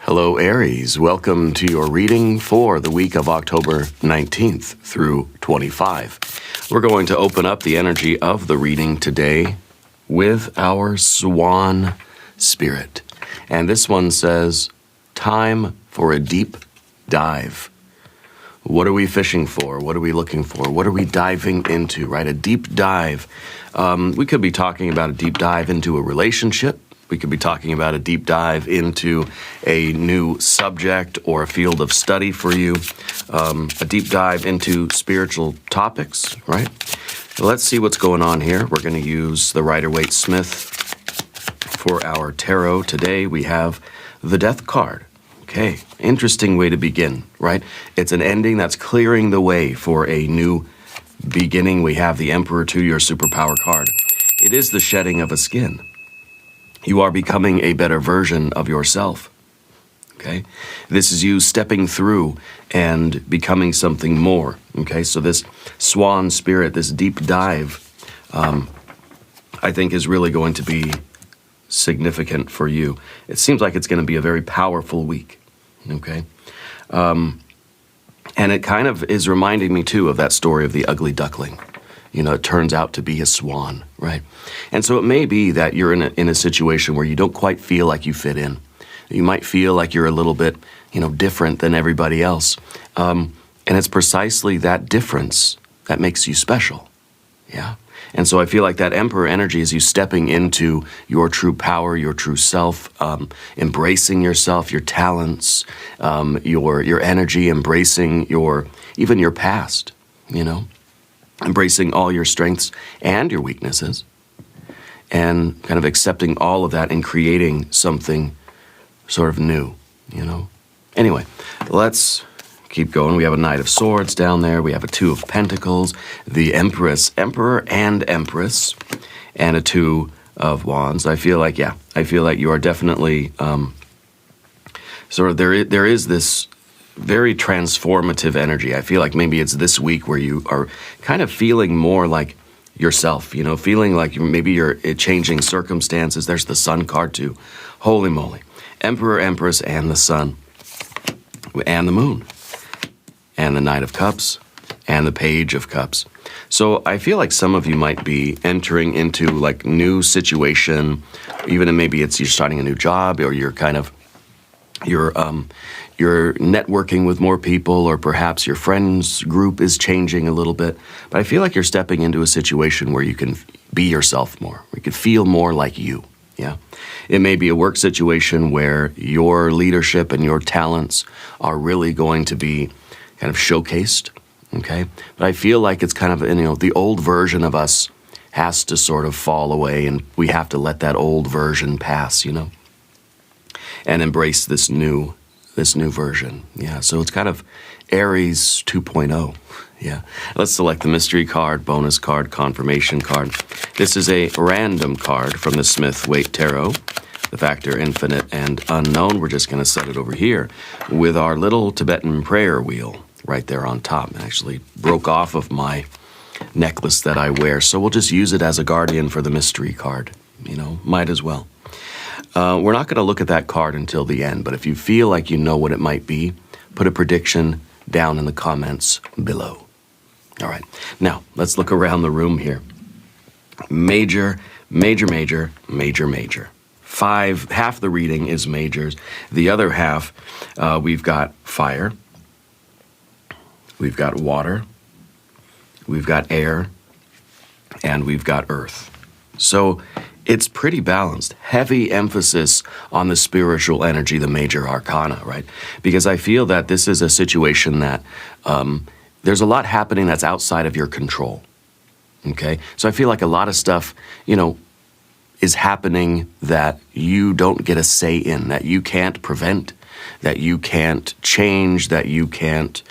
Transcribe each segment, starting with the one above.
Hello, Aries. Welcome to your reading for the week of October 19th through 25. We're going to open up the energy of the reading today with our swan spirit. And this one says, time for a deep dive. What are we fishing for? What are we looking for? What are we diving into, right? A deep dive. We could be talking about a deep dive into a relationship. We could be talking about a deep dive into a new subject or a field of study for you. A deep dive into spiritual topics, right? Let's see what's going on here. We're going to use the Rider-Waite-Smith for our tarot. Today we have the Death card. Okay, interesting way to begin, right? It's an ending that's clearing the way for a new beginning. We have the Emperor 2, your superpower card. It is the shedding of a skin. You are becoming a better version of yourself, okay? This is you stepping through and becoming something more, okay? So this swan spirit, this deep dive, I think is really going to be significant for you. It seems like it's going to be a very powerful week, okay? And it kind of is reminding me, too, of that story of the ugly duckling. You know, it turns out to be a swan, right? And so it may be that you're in a situation where you don't quite feel like you fit in. You might feel like you're a little bit, different than everybody else. And it's precisely that difference that makes you special, yeah? And so I feel like that Emperor energy is you stepping into your true power, your true self, embracing yourself, your talents, your energy, embracing even your past, embracing all your strengths and your weaknesses, and kind of accepting all of that and creating something sort of new, Anyway, let's keep going. We have a Knight of Swords down there. We have a Two of Pentacles, the Empress, Emperor and Empress, and a Two of Wands. I feel like you are definitely there is this very transformative energy. I feel like maybe it's this week where you are kind of feeling more like yourself, feeling like maybe you're changing circumstances. There's the Sun card too. Holy moly. Emperor, Empress, and the Sun, and the Moon, and the Knight of Cups, and the Page of Cups. So I feel like some of you might be entering into like new situation, even maybe you're starting a new job, or you're networking with more people, or perhaps your friends group is changing a little bit. But I feel like you're stepping into a situation where you can be yourself more, where you can feel more like you, yeah? It may be a work situation where your leadership and your talents are really going to be kind of showcased, okay? But I feel like it's kind of, the old version of us has to sort of fall away, and we have to let that old version pass, and embrace this new version. Yeah, so it's kind of Aries 2.0. Yeah. Let's select the mystery card, bonus card, confirmation card. This is a random card from the Smith-Waite Tarot, the factor infinite and unknown. We're just going to set it over here with our little Tibetan prayer wheel right there on top. It actually broke off of my necklace that I wear, so we'll just use it as a guardian for the mystery card. Might as well. We're not going to look at that card until the end, but if you feel like you know what it might be, put a prediction down in the comments below. All right, now let's look around the room here. Major, major, major, major, major. Half the reading is majors. The other half, we've got fire, we've got water, we've got air, and we've got earth. So it's pretty balanced. Heavy emphasis on the spiritual energy, the major arcana, right? Because I feel that this is a situation that there's a lot happening that's outside of your control, okay? So I feel like a lot of stuff, is happening that you don't get a say in, that you can't prevent, that you can't change, that you can't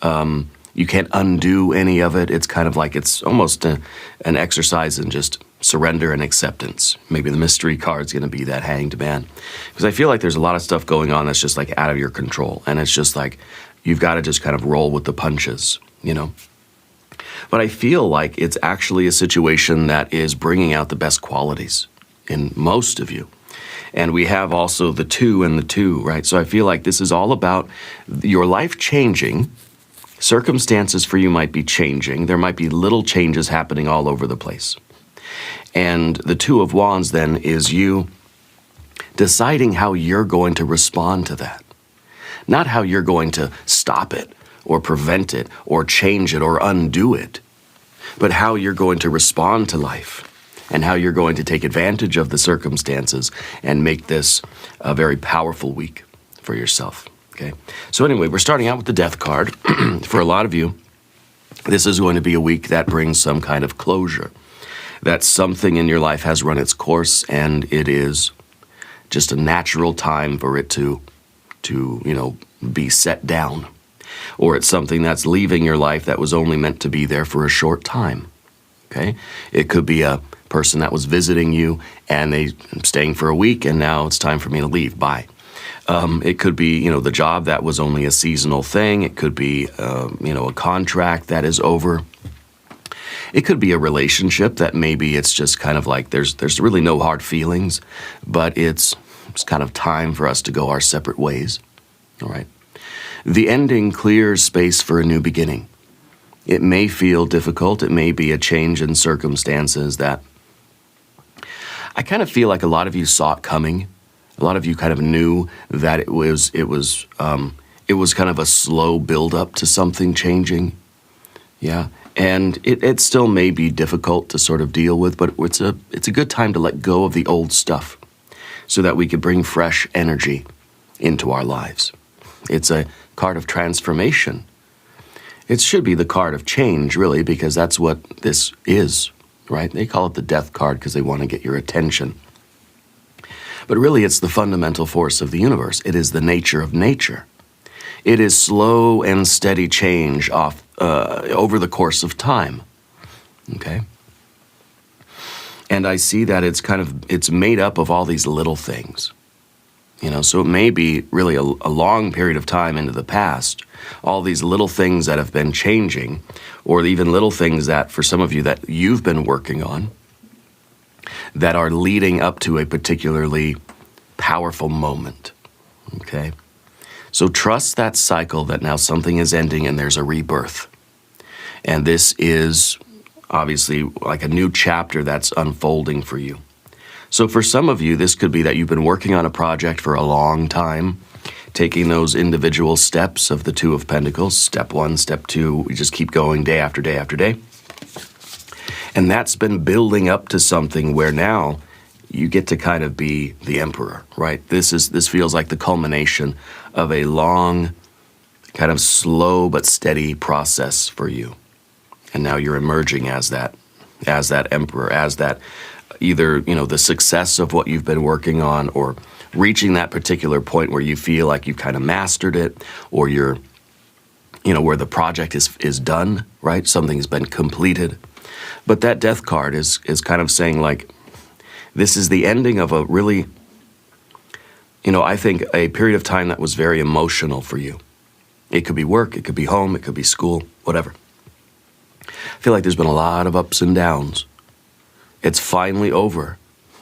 undo any of it. It's kind of like it's almost an exercise in just surrender and acceptance. Maybe the mystery card's going to be that Hanged Man. Because I feel like there's a lot of stuff going on that's just like out of your control. And it's just like, you've got to just kind of roll with the punches, But I feel like it's actually a situation that is bringing out the best qualities in most of you. And we have also the 2 and the 2, right? So I feel like this is all about your life changing. Circumstances for you might be changing. There might be little changes happening all over the place. And the 2 of Wands then is you deciding how you're going to respond to that. Not how you're going to stop it or prevent it or change it or undo it, but how you're going to respond to life and how you're going to take advantage of the circumstances and make this a very powerful week for yourself. Okay. So anyway, we're starting out with the Death card. For a lot of you, this is going to be a week that brings some kind of closure. That something in your life has run its course, and it is just a natural time for it to be set down. Or it's something that's leaving your life that was only meant to be there for a short time. Okay? It could be a person that was visiting you, and they're staying for a week, and now it's time for me to leave. Bye. It could be, the job that was only a seasonal thing. It could be, a contract that is over. It could be a relationship that maybe it's just kind of like there's really no hard feelings, but it's kind of time for us to go our separate ways. All right. The ending clears space for a new beginning. It may feel difficult. It may be a change in circumstances that I kind of feel like a lot of you saw it coming. A lot of you kind of knew that it was kind of a slow build-up to something changing. Yeah, and it still may be difficult to sort of deal with, but it's a good time to let go of the old stuff so that we could bring fresh energy into our lives. It's a card of transformation. It should be the card of change, really, because that's what this is, right? They call it the Death card because they want to get your attention. But really, it's the fundamental force of the universe. It is the nature of nature. It is slow and steady change over the course of time. Okay? And I see that it's made up of all these little things. So it may be really a long period of time into the past, all these little things that have been changing, or even little things that, for some of you, that you've been working on, that are leading up to a particularly powerful moment. Okay? So trust that cycle that now something is ending and there's a rebirth. And this is obviously like a new chapter that's unfolding for you. So for some of you, this could be that you've been working on a project for a long time, taking those individual steps of the 2 of Pentacles, step 1, step 2, we just keep going day after day after day. And that's been building up to something where now you get to kind of be the emperor, right? This feels like the culmination of a long, kind of slow but steady process for you. And now you're emerging as that emperor, as that either, the success of what you've been working on, or reaching that particular point where you feel like you've kind of mastered it, or you're, where the project is done, right? Something's been completed. But that Death card is kind of saying, like, this is the ending of a really, I think a period of time that was very emotional for you. It could be work, it could be home, it could be school, whatever. I feel like there's been a lot of ups and downs. It's finally over,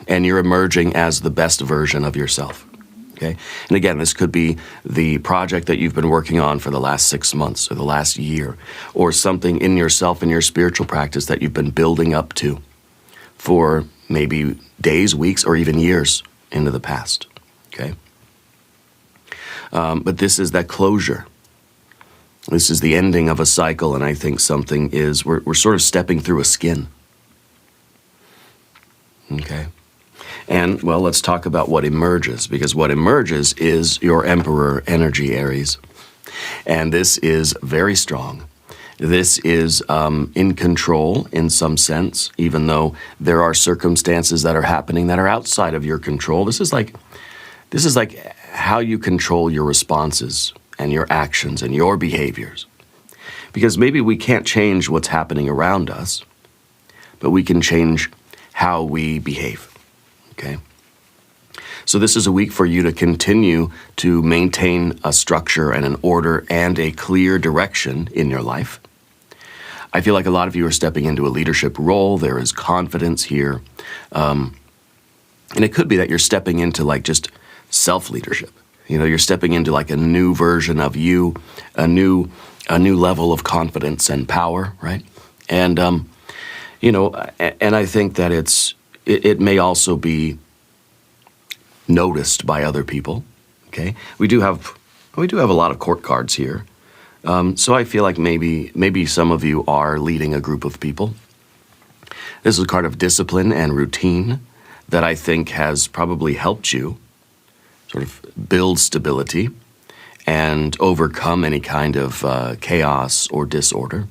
and you're emerging as the best version of yourself. Okay? And again, this could be the project that you've been working on for the last 6 months or the last year, or something in yourself and your spiritual practice that you've been building up to for maybe days, weeks, or even years into the past. Okay? But this is that closure. This is the ending of a cycle, and I think something is, we're sort of stepping through a skin. Okay? And, well, let's talk about what emerges, because what emerges is your Emperor energy, Aries. And this is very strong. This is in control in some sense, even though there are circumstances that are happening that are outside of your control. This is like how you control your responses and your actions and your behaviors. Because maybe we can't change what's happening around us, but we can change how we behave. Okay? So this is a week for you to continue to maintain a structure and an order and a clear direction in your life. I feel like a lot of you are stepping into a leadership role. There is confidence here. And it could be that you're stepping into like just self-leadership. You know, you're stepping into like a new version of you, a new level of confidence and power, right? And, you know, and I think that it may also be noticed by other people, okay? We do have a lot of court cards here. So I feel like maybe some of you are leading a group of people. This is a card of discipline and routine that I think has probably helped you sort of build stability and overcome any kind of chaos or disorder.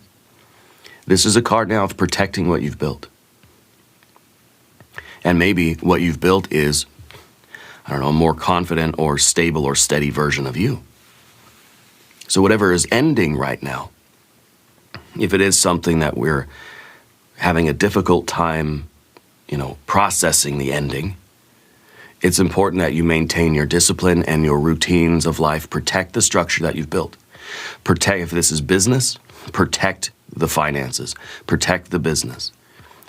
This is a card now of protecting what you've built. And maybe what you've built is, I don't know, a more confident or stable or steady version of you. So whatever is ending right now, if it is something that we're having a difficult time, you know, processing the ending, it's important that you maintain your discipline and your routines of life. Protect the structure that you've built. Protect, if this is business, protect the finances. Protect the business.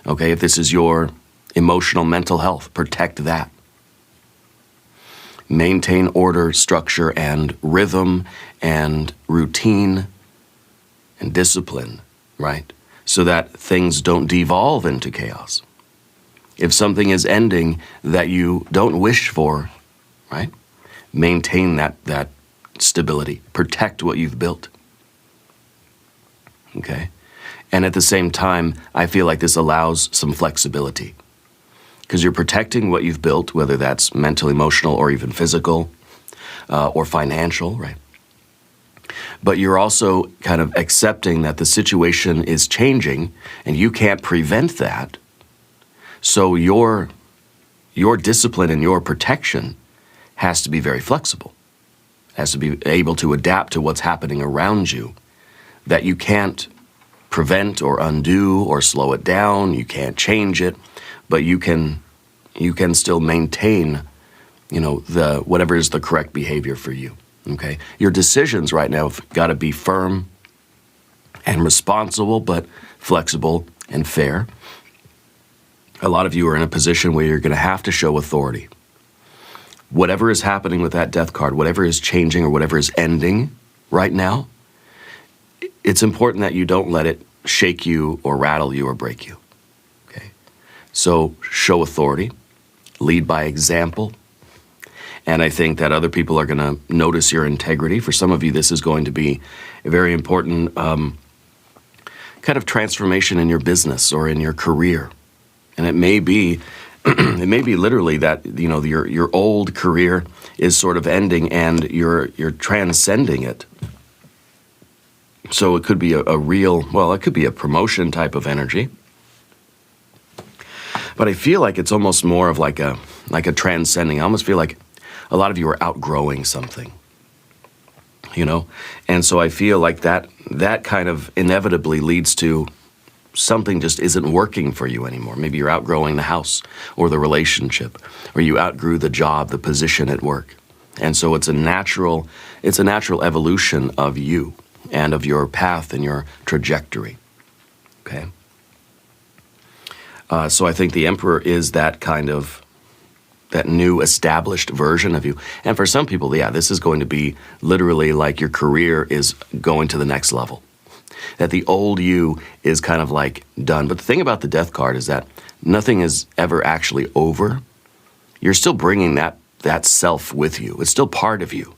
Okay, if this is your emotional, mental health, protect that. Maintain order, structure, and rhythm, and routine, and discipline, right? So that things don't devolve into chaos. If something is ending that you don't wish for, right? Maintain that stability. Protect what you've built. Okay? And at the same time, I feel like this allows some flexibility. Because you're protecting what you've built, whether that's mental, emotional, or even physical, or financial, right? But you're also kind of accepting that the situation is changing, and you can't prevent that. So your discipline and your protection has to be very flexible, has to be able to adapt to what's happening around you, that you can't prevent or undo or slow it down, you can't change it, but you can still maintain, you know, whatever is the correct behavior for you, okay? Your decisions right now have got to be firm and responsible, but flexible and fair. A lot of you are in a position where you're going to have to show authority. Whatever is happening with that death card, whatever is changing or whatever is ending right now, it's important that you don't let it shake you or rattle you or break you. Okay? So show authority, lead by example, and I think that other people are going to notice your integrity. For some of you, this is going to be a very important kind of transformation in your business or in your career. And it may be literally that, you know, your old career is sort of ending and you're transcending it. So it could be it could be a promotion type of energy. But I feel like it's almost more of like a transcending. I almost feel like a lot of you are outgrowing something, you know? And so I feel like that kind of inevitably leads to something just isn't working for you anymore. Maybe you're outgrowing the house or the relationship, or you outgrew the job, the position at work. And so it's a natural evolution of you and of your path and your trajectory, okay? So I think the Emperor is that new established version of you. And for some people, yeah, this is going to be literally like your career is going to the next level. That the old you is kind of like done. But the thing about the death card is that nothing is ever actually over. You're still bringing that self with you. It's still part of you.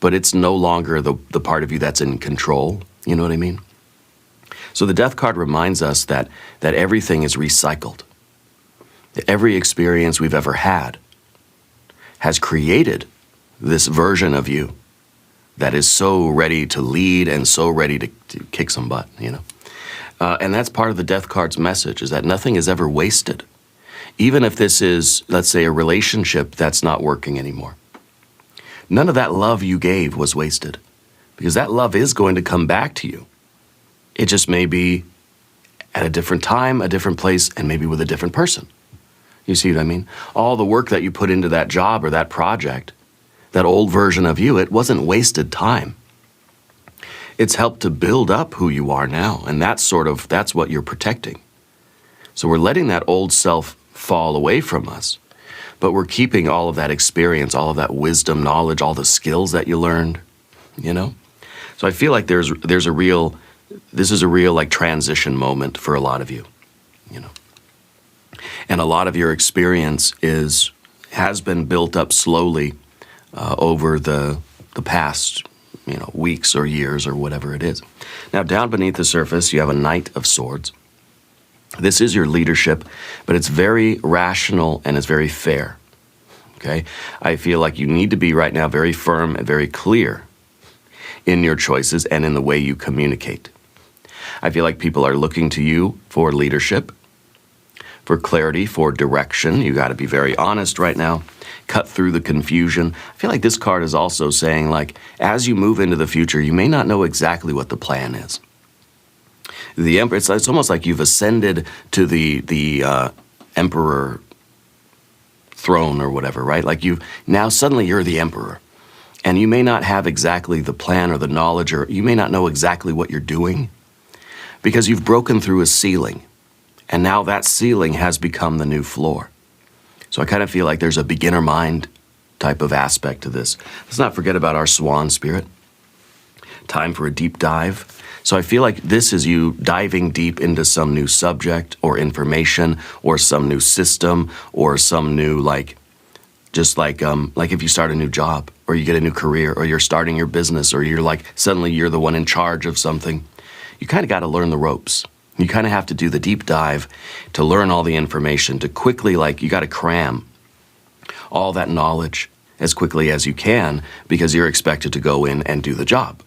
But it's no longer the part of you that's in control. You know what I mean? So the death card reminds us that everything is recycled. That every experience we've ever had has created this version of you that is so ready to lead and so ready to kick some butt, you know. And that's part of the death card's message, is that nothing is ever wasted. Even if this is, let's say, a relationship that's not working anymore. None of that love you gave was wasted, because that love is going to come back to you. It just may be at a different time, a different place, and maybe with a different person. You see what I mean? All the work that you put into that job or that project, that old version of you, it wasn't wasted time. It's helped to build up who you are now, and that's what you're protecting. So we're letting that old self fall away from us, but we're keeping all of that experience, all of that wisdom, knowledge, all the skills that you learned, you know? So I feel like this is a real like transition moment for a lot of you, you know? And a lot of your experience has been built up slowly over the past, you know, weeks or years or whatever it is. Now, down beneath the surface, you have a Knight of Swords. This is your leadership, but it's very rational and it's very fair, okay? I feel like you need to be right now very firm and very clear in your choices and in the way you communicate. I feel like people are looking to you for leadership, for clarity, for direction. You got to be very honest right now. Cut through the confusion. I feel like this card is also saying, like, as you move into the future, you may not know exactly what the plan is. The Emperor, it's almost like you've ascended to the Emperor throne or whatever, right? Like now suddenly you're the Emperor. And you may not have exactly the plan or the knowledge, or you may not know exactly what you're doing because you've broken through a ceiling. And now that ceiling has become the new floor. So I kind of feel like there's a beginner mind type of aspect to this. Let's not forget about our swan spirit. Time for a deep dive. So I feel like this is you diving deep into some new subject or information or some new system or some new, like, just like if you start a new job or you get a new career or you're starting your business or you're like, suddenly you're the one in charge of something. You kind of got to learn the ropes. You kind of have to do the deep dive to learn all the information, to quickly, like, you got to cram all that knowledge as quickly as you can because you're expected to go in and do the job,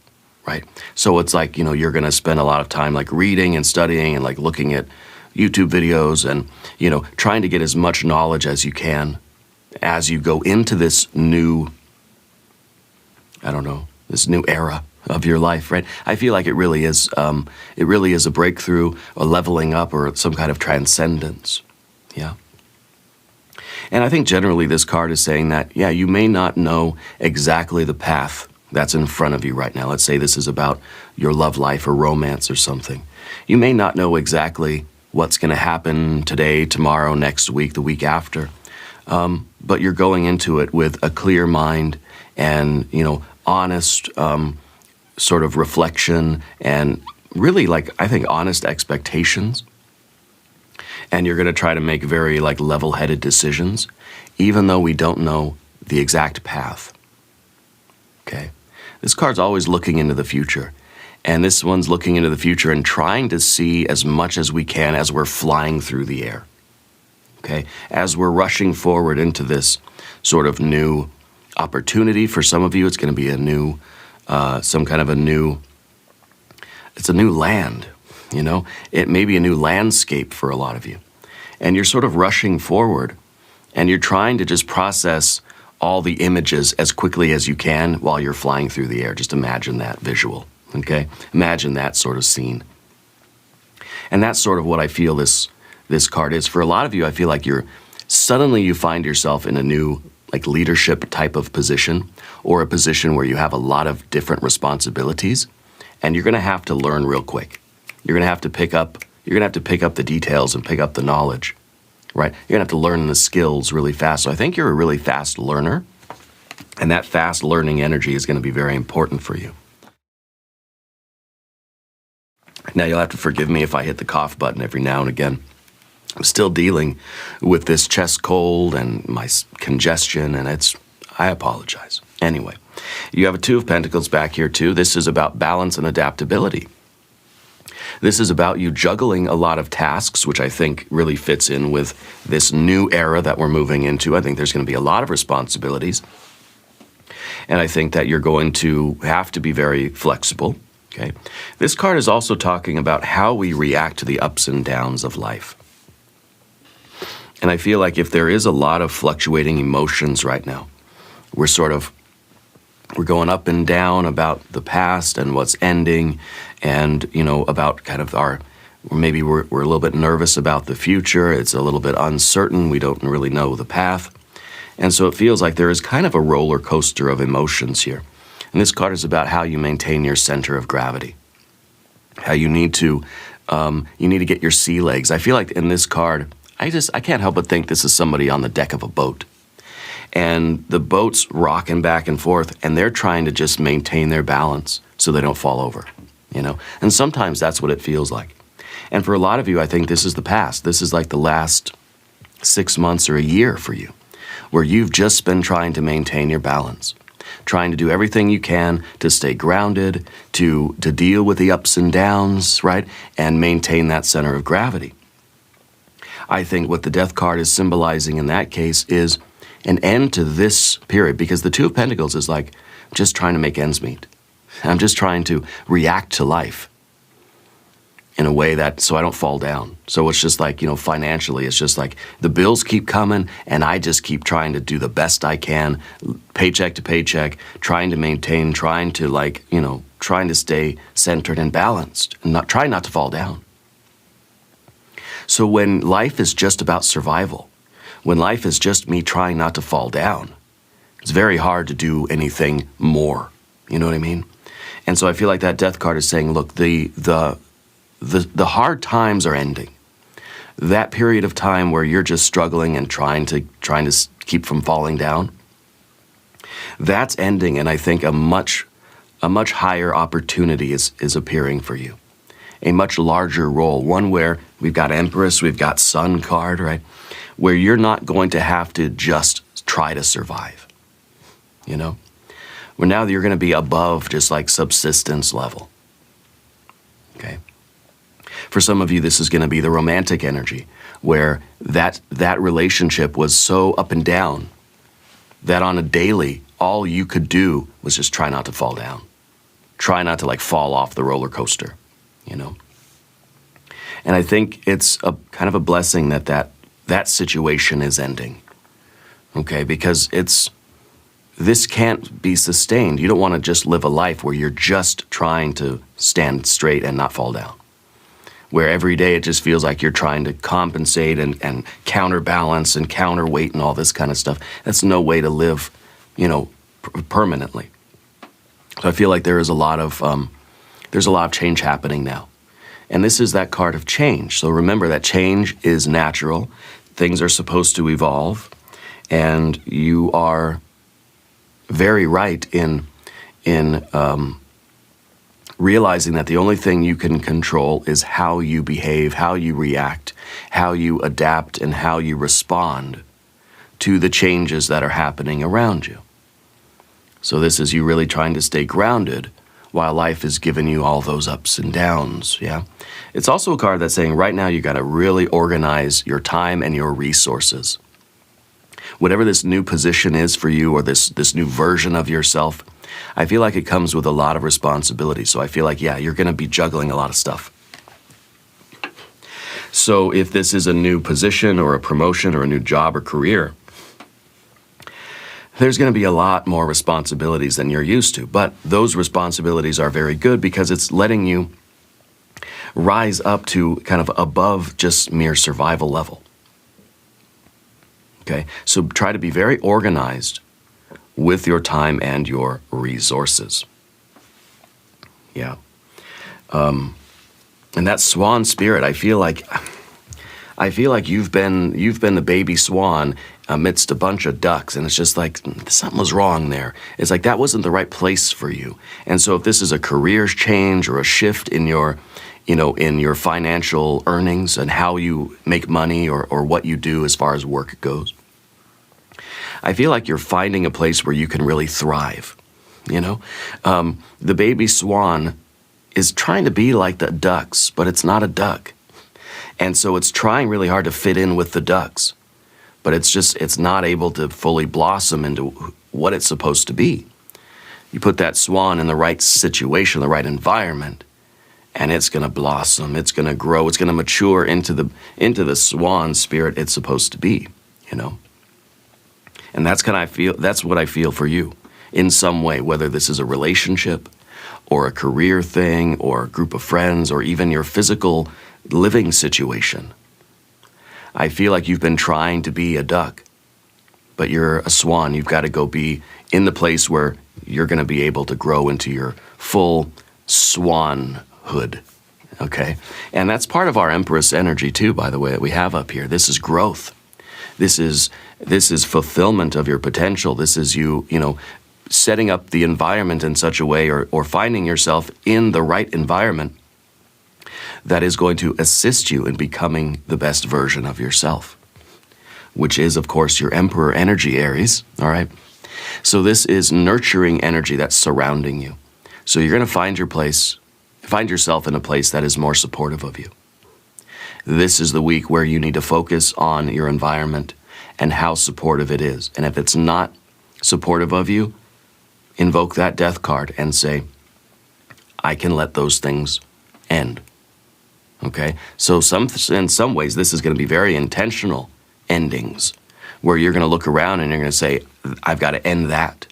right? So it's like, you know, you're going to spend a lot of time like reading and studying and like looking at YouTube videos and, you know, trying to get as much knowledge as you can as you go into this new, I don't know, this new era of your life, right? I feel like it really is a breakthrough, a leveling up, or some kind of transcendence, yeah? And I think generally this card is saying that, yeah, you may not know exactly the path that's in front of you right now. Let's say this is about your love life or romance or something. You may not know exactly what's going to happen today, tomorrow, next week, the week after, but you're going into it with a clear mind and, you know, honest sort of reflection and really, like, I think honest expectations. And you're going to try to make very, like, level-headed decisions, even though we don't know the exact path. Okay? This card's always looking into the future. And this one's looking into the future and trying to see as much as we can as we're flying through the air. Okay? As we're rushing forward into this sort of new opportunity. For some of you, it's going to be a new, it's a new land, you know? It may be a new landscape for a lot of you. And you're sort of rushing forward, and you're trying to just process all the images as quickly as you can while you're flying through the air. Just imagine that visual, okay? Imagine that sort of scene. And that's sort of what I feel this card is. For a lot of you, I feel like suddenly you find yourself in a new, like, leadership type of position, or a position where you have a lot of different responsibilities, and you're going to have to learn real quick. You're going to have to pick up the details and pick up the knowledge, right? You're going to have to learn the skills really fast. So I think you're a really fast learner, and that fast learning energy is going to be very important for you. Now, you'll have to forgive me if I hit the cough button every now and again. I'm still dealing with this chest cold and my congestion, and I apologize. Anyway, you have a Two of Pentacles back here too. This is about balance and adaptability. This is about you juggling a lot of tasks, which I think really fits in with this new era that we're moving into. I think there's going to be a lot of responsibilities. And I think that you're going to have to be very flexible, okay? This card is also talking about how we react to the ups and downs of life. And I feel like if there is a lot of fluctuating emotions right now, we're going up and down about the past and what's ending, and, you know, about kind of maybe we're a little bit nervous about the future. It's a little bit uncertain. We don't really know the path. And so it feels like there is kind of a roller coaster of emotions here. And this card is about how you maintain your center of gravity. How you need to get your sea legs. I feel like in this card, I can't help but think this is somebody on the deck of a boat. and the boat's rocking back and forth, and they're trying to just maintain their balance so they don't fall over, you know? And sometimes that's what it feels like. And for a lot of you, I think this is the past. This is like the last 6 months or a year for you, where you've just been trying to maintain your balance, trying to do everything you can to stay grounded, to deal with the ups and downs, right? And maintain that center of gravity. I think what the Death card is symbolizing in that case is an end to this period, because the Two of Pentacles is like, I'm just trying to make ends meet. I'm just trying to react to life in a way that, so I don't fall down. So it's just like, you know, financially, it's just like the bills keep coming and I just keep trying to do the best I can, paycheck to paycheck, trying to maintain, trying to like, you know, trying to stay centered and balanced and try not to fall down. So when life is just about survival, when life is just me trying not to fall down, it's very hard to do anything more. You know what I mean? And so I feel like that Death card is saying, look, the hard times are ending. That period of time where you're just struggling and trying to keep from falling down, that's ending, and I think a much higher opportunity is appearing for you. A much larger role, one where we've got Empress, we've got Sun card, right? Where you're not going to have to just try to survive, you know? Where now you're going to be above just like subsistence level, okay? For some of you, this is going to be the romantic energy, where that relationship was so up and down that on a daily, all you could do was just try not to fall down. Try not to like fall off the roller coaster, you know? And I think it's a kind of a blessing that situation is ending, okay? Because this can't be sustained. You don't want to just live a life where you're just trying to stand straight and not fall down, where every day it just feels like you're trying to compensate and counterbalance and counterweight and all this kind of stuff. That's no way to live, you know, permanently. So I feel like there's a lot of change happening now. And this is that card of change. So remember that change is natural. Things are supposed to evolve. And you are very right in realizing that the only thing you can control is how you behave, how you react, how you adapt, and how you respond to the changes that are happening around you. So this is you really trying to stay grounded while life is giving you all those ups and downs, yeah? It's also a card that's saying right now you got to really organize your time and your resources. Whatever this new position is for you, or this new version of yourself, I feel like it comes with a lot of responsibility. So I feel like, yeah, you're going to be juggling a lot of stuff. So if this is a new position or a promotion or a new job or career, there's going to be a lot more responsibilities than you're used to. But those responsibilities are very good because it's letting you rise up to kind of above just mere survival level. Okay, so try to be very organized with your time and your resources. Yeah. And that swan spirit, I feel like you've been the baby swan amidst a bunch of ducks, and it's just like something was wrong there. It's like that wasn't the right place for you. And so if this is a career change or a shift in your, you know, in your financial earnings and how you make money or what you do as far as work goes, I feel like you're finding a place where you can really thrive, you know? The baby swan is trying to be like the ducks, but it's not a duck. And so it's trying really hard to fit in with the ducks, but it's not able to fully blossom into what it's supposed to be. You put that swan in the right situation, the right environment, and it's going to blossom, it's going to grow, it's going to mature into the swan spirit it's supposed to be, you know? And that's what I feel for you in some way, whether this is a relationship or a career thing or a group of friends or even your physical living situation. I feel like you've been trying to be a duck, but you're a swan. You've got to go be in the place where you're going to be able to grow into your full swanhood, okay? And that's part of our Empress energy too, by the way, that we have up here. This is growth. This is fulfillment of your potential. This is you setting up the environment in such a way, or finding yourself in the right environment that is going to assist you in becoming the best version of yourself, which is, of course, your Emperor energy, Aries, all right? So this is nurturing energy that's surrounding you. So you're going to find yourself in a place that is more supportive of you. This is the week where you need to focus on your environment and how supportive it is. And if it's not supportive of you, invoke that death card and say, I can let those things end. Okay? So in some ways, this is going to be very intentional endings, where you're going to look around and you're going to say, I've got to end that,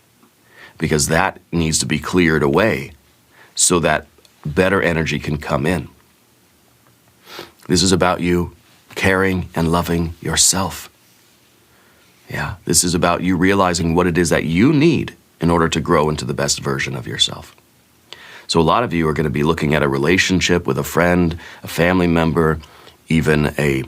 because that needs to be cleared away so that better energy can come in. This is about you caring and loving yourself. Yeah, this is about you realizing what it is that you need in order to grow into the best version of yourself. So a lot of you are going to be looking at a relationship with a friend, a family member, even a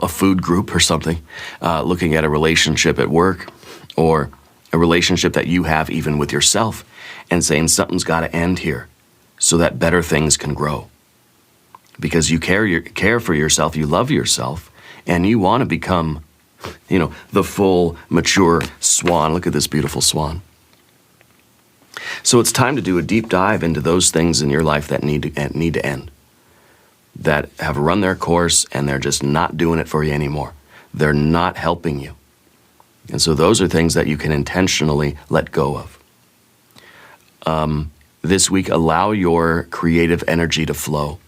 food group or something, looking at a relationship at work, or a relationship that you have even with yourself, and saying something's got to end here so that better things can grow. Because you care for yourself, you love yourself, and you want to become, the full, mature swan. Look at this beautiful swan. So it's time to do a deep dive into those things in your life that need to end, that have run their course and they're just not doing it for you anymore. They're not helping you. And so those are things that you can intentionally let go of. This week, allow your creative energy to flow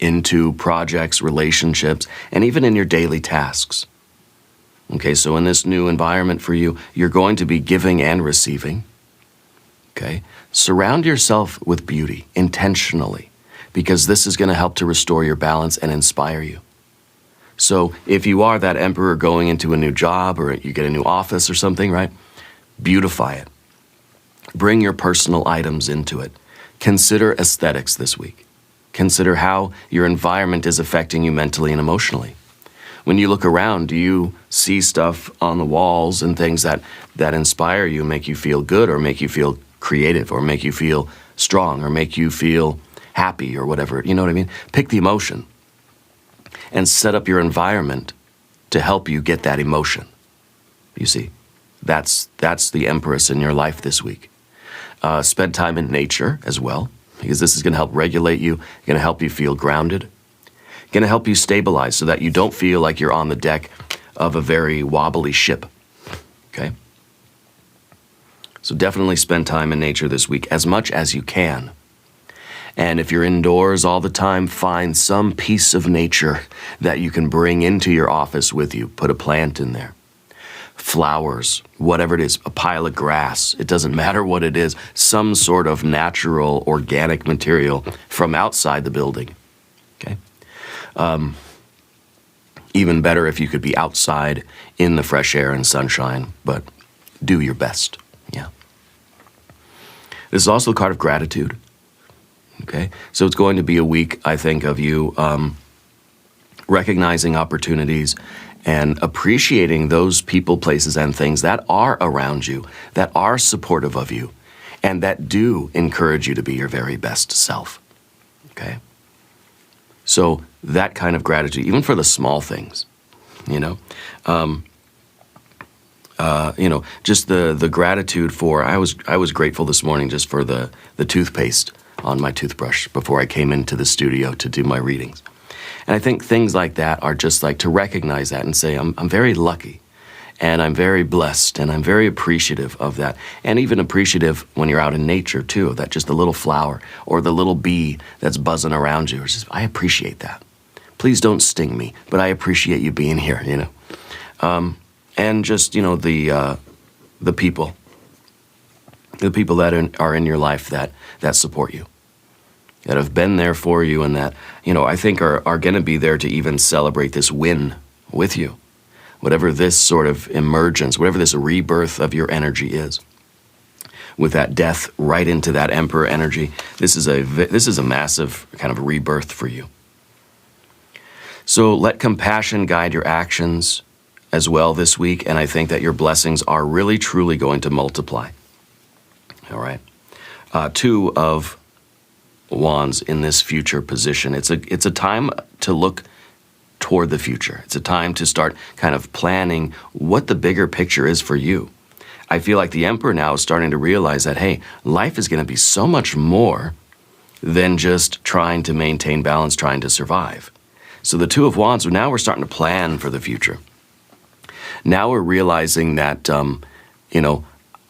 into projects, relationships, and even in your daily tasks. Okay, so in this new environment for you, you're going to be giving and receiving. Okay, surround yourself with beauty intentionally, because this is going to help to restore your balance and inspire you. So if you are that emperor going into a new job, or you get a new office or something, right? Beautify it. Bring your personal items into it. Consider aesthetics this week. Consider how your environment is affecting you mentally and emotionally. When you look around, do you see stuff on the walls and things that inspire you, make you feel good, or make you feel creative, or make you feel strong, or make you feel happy, or whatever? You know what I mean? Pick the emotion and set up your environment to help you get that emotion. You see, that's the Empress in your life this week. Spend time in nature as well, because this is going to help regulate you, going to help you feel grounded, going to help you stabilize so that you don't feel like you're on the deck of a very wobbly ship. Okay? So definitely spend time in nature this week as much as you can. And if you're indoors all the time, find some piece of nature that you can bring into your office with you. Put a plant in there. Flowers, whatever it is, a pile of grass. It doesn't matter what it is. Some sort of natural, organic material from outside the building. Okay? Even better if you could be outside in the fresh air and sunshine, but do your best. Yeah. This is also a card of gratitude. Okay? So it's going to be a week, I think, of you recognizing opportunities and appreciating those people, places, and things that are around you, that are supportive of you, and that do encourage you to be your very best self. Okay? So that kind of gratitude, even for the small things, just the gratitude for, I was grateful this morning just for the toothpaste on my toothbrush before I came into the studio to do my readings. And I think things like that are just like to recognize that and say, I'm very lucky, and I'm very blessed, and I'm very appreciative of that. And even appreciative when you're out in nature too, of that, just the little flower or the little bee that's buzzing around you. It's just, I appreciate that. Please don't sting me, but I appreciate you being here, and just, the people that are in your life that support you, that have been there for you, and that, I think are going to be there to even celebrate this win with you. Whatever this sort of emergence, whatever this rebirth of your energy is, with that death right into that Emperor energy, this is a massive kind of rebirth for you. So let compassion guide your actions as well this week, and I think that your blessings are really, truly going to multiply. All right. Two of Wands in this future position. It's a time to look toward the future. It's a time to start kind of planning what the bigger picture is for you. I feel like the Emperor now is starting to realize that, hey, life is going to be so much more than just trying to maintain balance, trying to survive. So the Two of Wands, now we're starting to plan for the future. Now we're realizing that,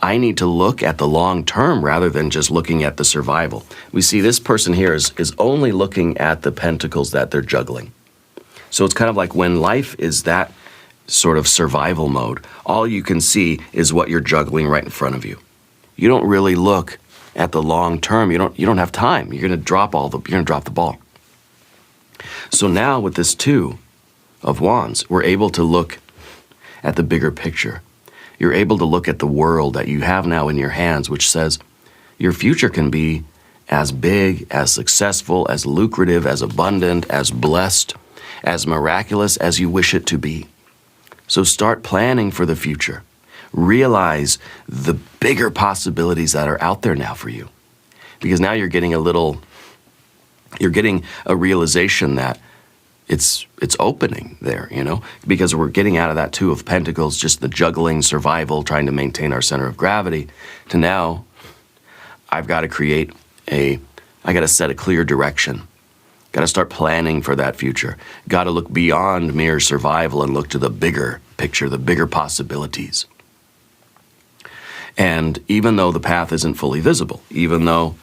I need to look at the long term rather than just looking at the survival. We see this person here is only looking at the pentacles that they're juggling. So it's kind of like when life is that sort of survival mode, all you can see is what you're juggling right in front of you. You don't really look at the long term. You don't have time. You're going to drop the ball. So now with this Two of Wands, we're able to look at the bigger picture. You're able to look at the world that you have now in your hands, which says your future can be as big, as successful, as lucrative, as abundant, as blessed, as miraculous as you wish it to be. So start planning for the future. Realize the bigger possibilities that are out there now for you. Because now you're getting a realization that it's opening there, because we're getting out of that Two of Pentacles, just the juggling, survival, trying to maintain our center of gravity, to now I've got to set a clear direction. Got to start planning for that future. Got to look beyond mere survival and look to the bigger picture, the bigger possibilities. And even though the path isn't fully visible, even though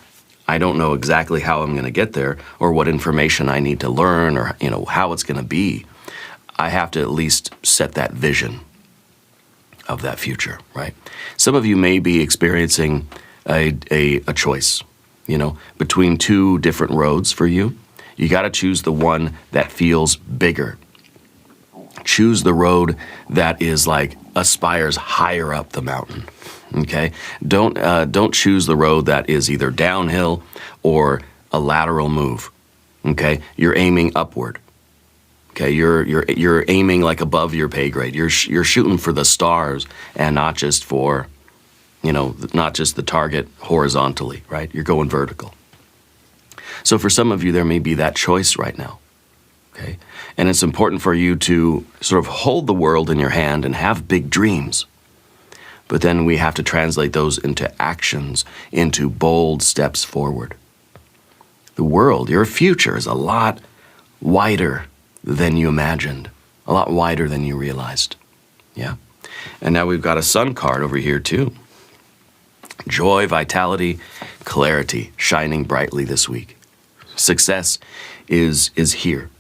I don't know exactly how I'm going to get there or what information I need to learn or, how it's going to be, I have to at least set that vision of that future, right? Some of you may be experiencing a choice, between two different roads for you. You got to choose the one that feels bigger. Choose the road that is aspires higher up the mountain. Okay, don't choose the road that is either downhill or a lateral move. Okay, you're aiming upward. Okay, you're aiming above your pay grade. You're shooting for the stars and not just for, not just the target horizontally, right? You're going vertical. So for some of you, there may be that choice right now. Okay, and it's important for you to sort of hold the world in your hand and have big dreams. But then we have to translate those into actions, into bold steps forward. The world, your future, is a lot wider than you imagined, a lot wider than you realized. Yeah. And now we've got a Sun card over here too. Joy, vitality, clarity, shining brightly this week. Success is here.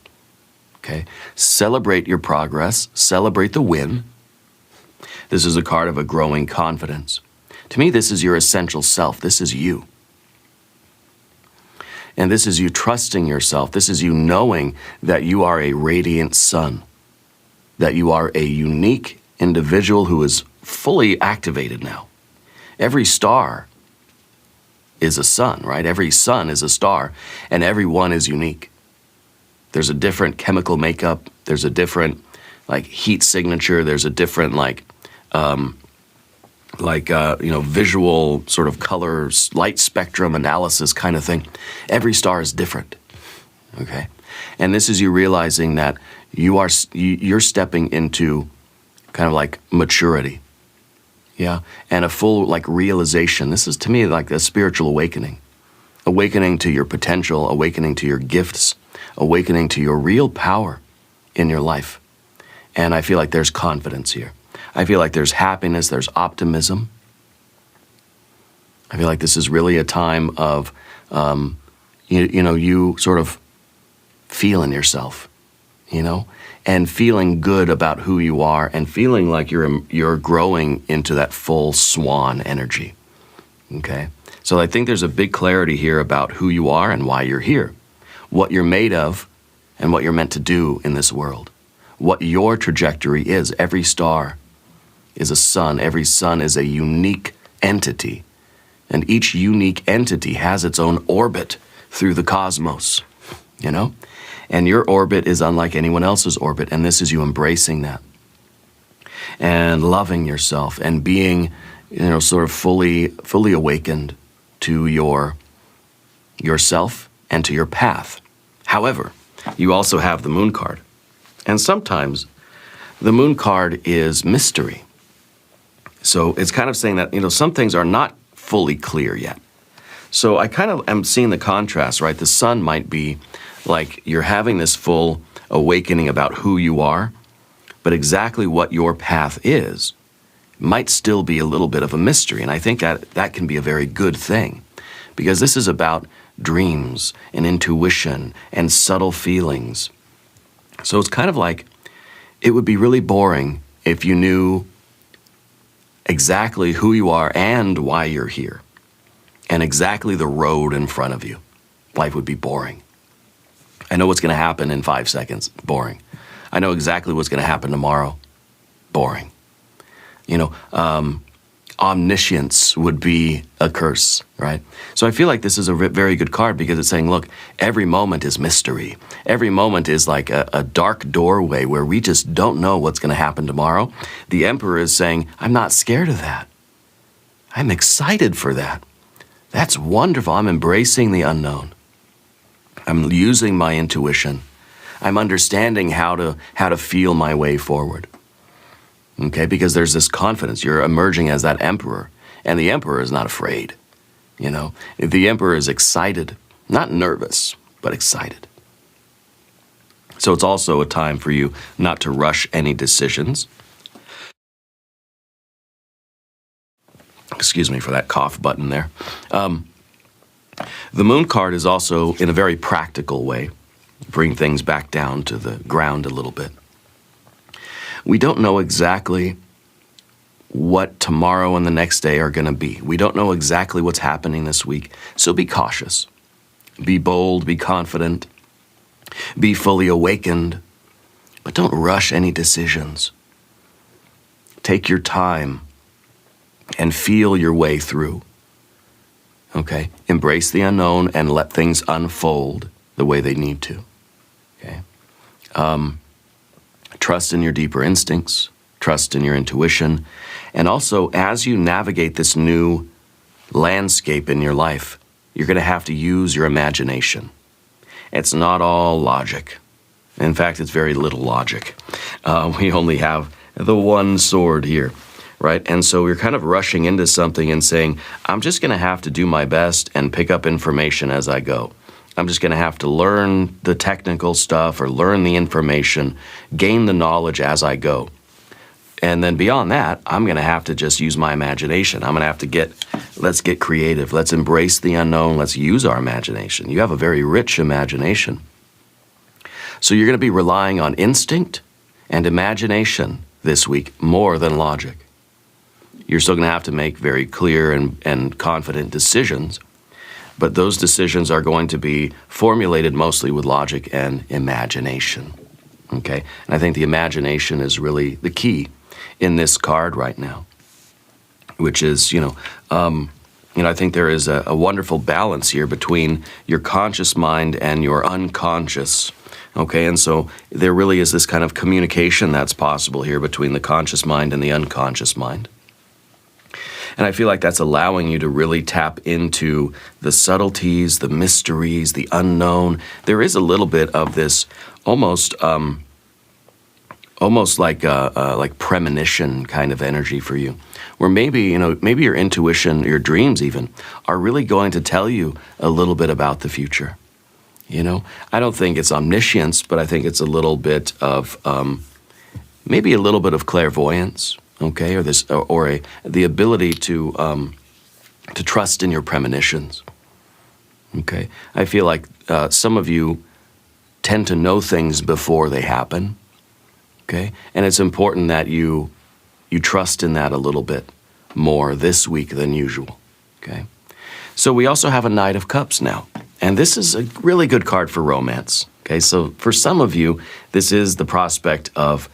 Okay. Celebrate your progress, celebrate the win. This is a card of a growing confidence. To me, this is your essential self. This is you. And this is you trusting yourself. This is you knowing that you are a radiant sun, that you are a unique individual who is fully activated now. Every star is a sun, right? Every sun is a star, and every one is unique. There's a different chemical makeup. There's a different heat signature. There's a different visual sort of color, light spectrum analysis kind of thing. Every star is different, okay? And this is you realizing that you're stepping into kind of maturity, yeah? And a full realization. This is to me a spiritual awakening. Awakening to your potential, awakening to your gifts, awakening to your real power in your life. And I feel like there's confidence here. I feel like there's happiness, there's optimism. I feel like this is really a time of, you sort of feeling yourself, and feeling good about who you are and feeling like you're growing into that full swan energy, okay? So I think there's a big clarity here about who you are and why you're here, what you're made of and what you're meant to do in this world, what your trajectory is. Every star is a sun. Every sun is a unique entity. And each unique entity has its own orbit through the cosmos, And your orbit is unlike anyone else's orbit, and this is you embracing that and loving yourself and being, sort of fully awakened to yourself and to your path. However, you also have the Moon card. And sometimes the Moon card is mystery. So it's kind of saying that, some things are not fully clear yet. So I kind of am seeing the contrast, right? The Sun might be like you're having this full awakening about who you are, but exactly what your path is might still be a little bit of a mystery. And I think that can be a very good thing, because this is about dreams and intuition and subtle feelings. So it's kind of like it would be really boring if you knew exactly who you are and why you're here, and exactly the road in front of you. Life would be boring. I know what's going to happen in 5 seconds. Boring. I know exactly what's going to happen tomorrow. Boring. Omniscience would be a curse, right? So I feel like this is a very good card, because it's saying, look, every moment is mystery. Every moment is like a dark doorway where we just don't know what's going to happen tomorrow. The Emperor is saying, I'm not scared of that. I'm excited for that. That's wonderful. I'm embracing the unknown. I'm using my intuition. I'm understanding how to feel my way forward. Okay, because there's this confidence. You're emerging as that Emperor, and the Emperor is not afraid. The Emperor is excited, not nervous, but excited. So it's also a time for you not to rush any decisions. Excuse me for that cough button there. The Moon card is also, in a very practical way, bring things back down to the ground a little bit. We don't know exactly what tomorrow and the next day are going to be. We don't know exactly what's happening this week. So be cautious. Be bold, be confident, be fully awakened, but don't rush any decisions. Take your time and feel your way through. Okay? Embrace the unknown and let things unfold the way they need to. Okay? Trust in your deeper instincts, trust in your intuition, and also as you navigate this new landscape in your life, you're going to have to use your imagination. It's not all logic. In fact, it's very little logic. We only have the one sword here, right? And so you're kind of rushing into something and saying, I'm just going to have to do my best and pick up information as I go. I'm just going to have to learn the technical stuff or learn the information, gain the knowledge as I go. And then beyond that, I'm going to have to just use my imagination. I'm going to have to let's get creative. Let's embrace the unknown. Let's use our imagination. You have a very rich imagination. So you're going to be relying on instinct and imagination this week more than logic. You're still going to have to make very clear and confident decisions, but those decisions are going to be formulated mostly with logic and imagination. Okay? And I think the imagination is really the key in this card right now, which is, I think there is a wonderful balance here between your conscious mind and your unconscious. Okay, and so there really is this kind of communication that's possible here between the conscious mind and the unconscious mind. And I feel like that's allowing you to really tap into the subtleties, the mysteries, the unknown. There is a little bit of this almost like premonition kind of energy for you, where maybe your intuition, your dreams even, are really going to tell you a little bit about the future. I don't think it's omniscience, but I think it's a little bit of maybe a little bit of clairvoyance. Okay, or the ability to trust in your premonitions. Okay, I feel like some of you tend to know things before they happen. Okay, and it's important that you trust in that a little bit more this week than usual. Okay, so we also have a Knight of Cups now, and this is a really good card for romance. Okay, so for some of you, this is the prospect of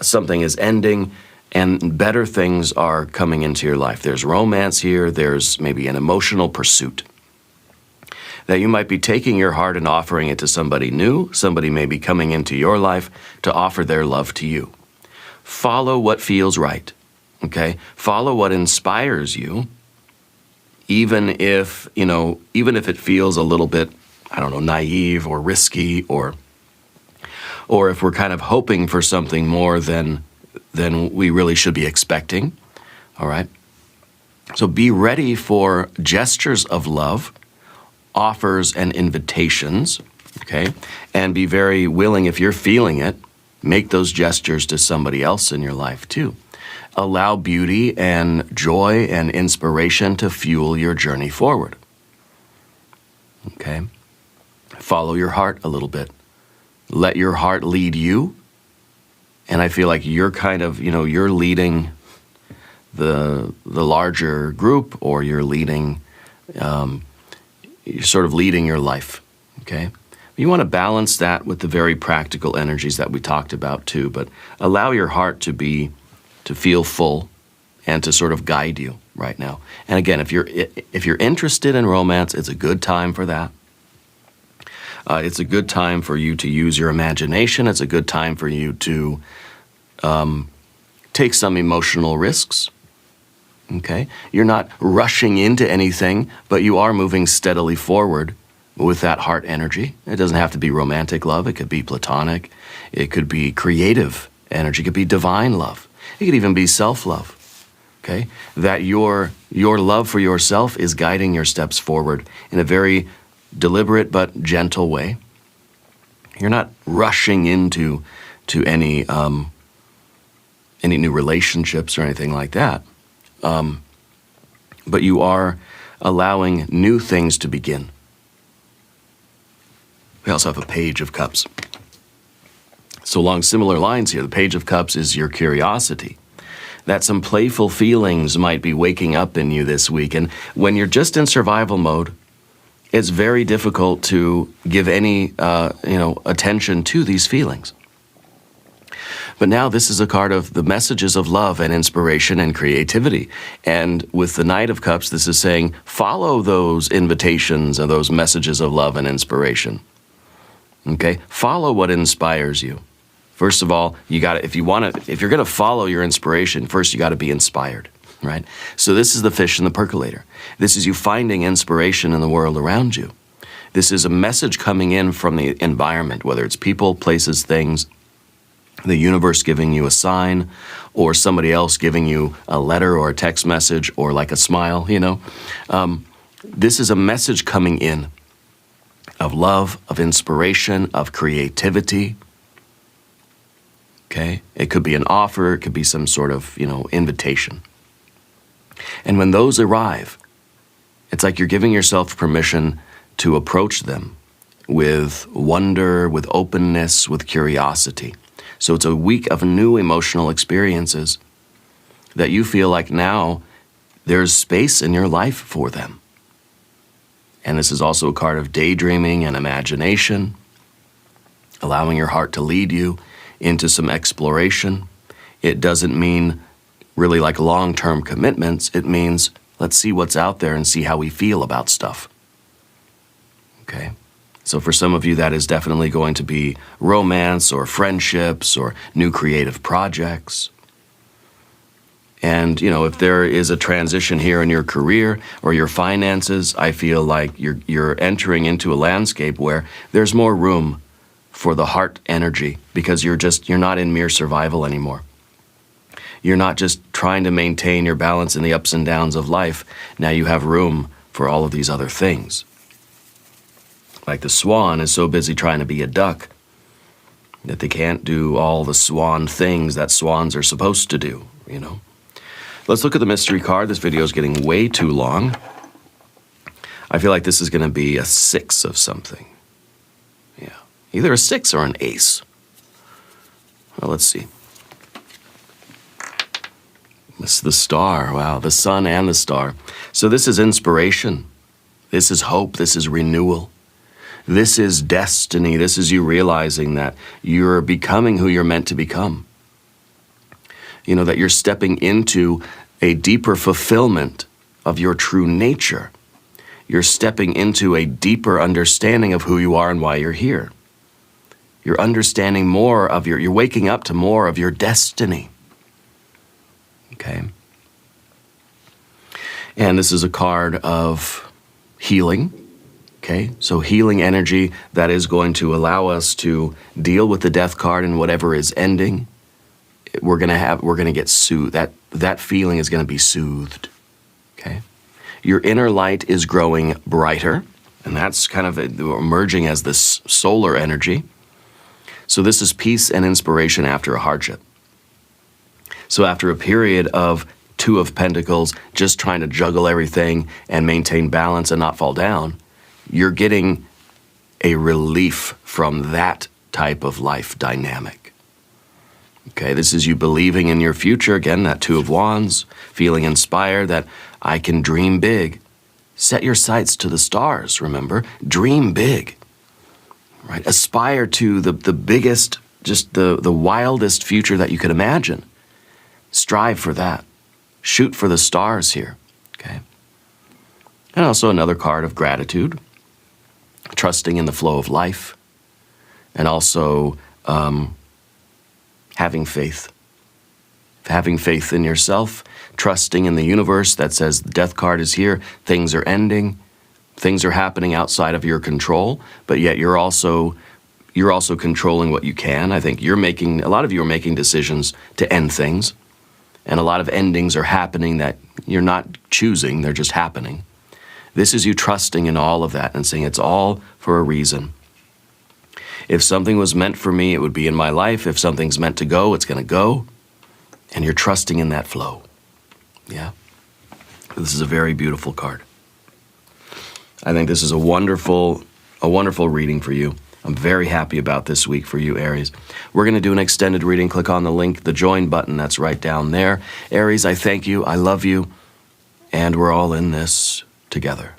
something is ending and better things are coming into your life. There's romance here. There's maybe an emotional pursuit. that you might be taking your heart and offering it to somebody new. Somebody may be coming into your life to offer their love to you. Follow what feels right, okay? Follow what inspires you, even if it feels a little bit, I don't know, naive or risky, or if we're kind of hoping for something more than we really should be expecting, all right? So be ready for gestures of love, offers and invitations, okay? And be very willing, if you're feeling it, make those gestures to somebody else in your life too. Allow beauty and joy and inspiration to fuel your journey forward, okay? Follow your heart a little bit. Let your heart lead you. And I feel like you're kind of, you're leading the larger group, or you're sort of leading your life, okay? You want to balance that with the very practical energies that we talked about too, but allow your heart to feel full and to sort of guide you right now. And again, if you're interested in romance, it's a good time for that. It's a good time for you to use your imagination. It's a good time for you to take some emotional risks, okay? You're not rushing into anything, but you are moving steadily forward with that heart energy. It doesn't have to be romantic love. It could be platonic. It could be creative energy. It could be divine love. It could even be self-love, okay? That your love for yourself is guiding your steps forward in a very deliberate but gentle way. You're not rushing into any new relationships or anything like that. But you are allowing new things to begin. We also have a Page of Cups. So along similar lines here, the Page of Cups is your curiosity. That some playful feelings might be waking up in you this week. And when you're just in survival mode, it's very difficult to give any attention to these feelings. But now this is a card of the messages of love and inspiration and creativity. And with the Knight of Cups, this is saying, follow those invitations and those messages of love and inspiration. Okay? Follow what inspires you. First of all, if you're going to follow your inspiration, first you got to be inspired, right? So this is the fish in the percolator. This is you finding inspiration in the world around you. This is a message coming in from the environment, whether it's people, places, things, the universe giving you a sign, or somebody else giving you a letter or a text message, or like a smile, This is a message coming in of love, of inspiration, of creativity. Okay? It could be an offer, it could be some sort of, invitation. And when those arrive, it's like you're giving yourself permission to approach them with wonder, with openness, with curiosity. So it's a week of new emotional experiences that you feel like now there's space in your life for them. And this is also a card of daydreaming and imagination, allowing your heart to lead you into some exploration. It doesn't mean really like long-term commitments. It means let's see what's out there and see how we feel about stuff. Okay? So for some of you, that is definitely going to be romance or friendships or new creative projects. And, if there is a transition here in your career or your finances, I feel like you're entering into a landscape where there's more room for the heart energy, because you're not in mere survival anymore. You're not just trying to maintain your balance in the ups and downs of life. Now you have room for all of these other things. Like the swan is so busy trying to be a duck that they can't do all the swan things that swans are supposed to do, Let's look at the mystery card. This video is getting way too long. I feel like this is going to be a 6 of something. Yeah, either a 6 or an ace. Well, let's see. This is the star. Wow, the sun and the star. So this is inspiration. This is hope. This is renewal. This is destiny. This is you realizing that you're becoming who you're meant to become. That you're stepping into a deeper fulfillment of your true nature. you're stepping into a deeper understanding of who you are and why you're here. You're understanding more of you're waking up to more of your destiny. Okay? And this is a card of healing. Okay? So healing energy that is going to allow us to deal with the death card and whatever is ending. We're going to get soothed. That feeling is going to be soothed. Okay? Your inner light is growing brighter, and that's kind of emerging as this solar energy. So this is peace and inspiration after a hardship. So after a period of Two of Pentacles, just trying to juggle everything and maintain balance and not fall down, you're getting a relief from that type of life dynamic. Okay, this is you believing in your future. Again, that Two of Wands, feeling inspired that I can dream big. Set your sights to the stars, remember? Dream big. Right? Aspire to the biggest, just the wildest future that you could imagine. Strive for that. Shoot for the stars here. Okay? And also another card of gratitude. Trusting in the flow of life. And also having faith. Having faith in yourself, trusting in the universe that says the death card is here, things are ending, things are happening outside of your control, but yet you're also controlling what you can. I think a lot of you are making decisions to end things, and a lot of endings are happening that you're not choosing, they're just happening. This is you trusting in all of that and saying it's all for a reason. If something was meant for me, it would be in my life. If something's meant to go, it's going to go. And you're trusting in that flow. Yeah? This is a very beautiful card. I think this is a wonderful reading for you. I'm very happy about this week for you, Aries. We're going to do an extended reading. Click on the link, the join button that's right down there. Aries, I thank you. I love you. And we're all in this together.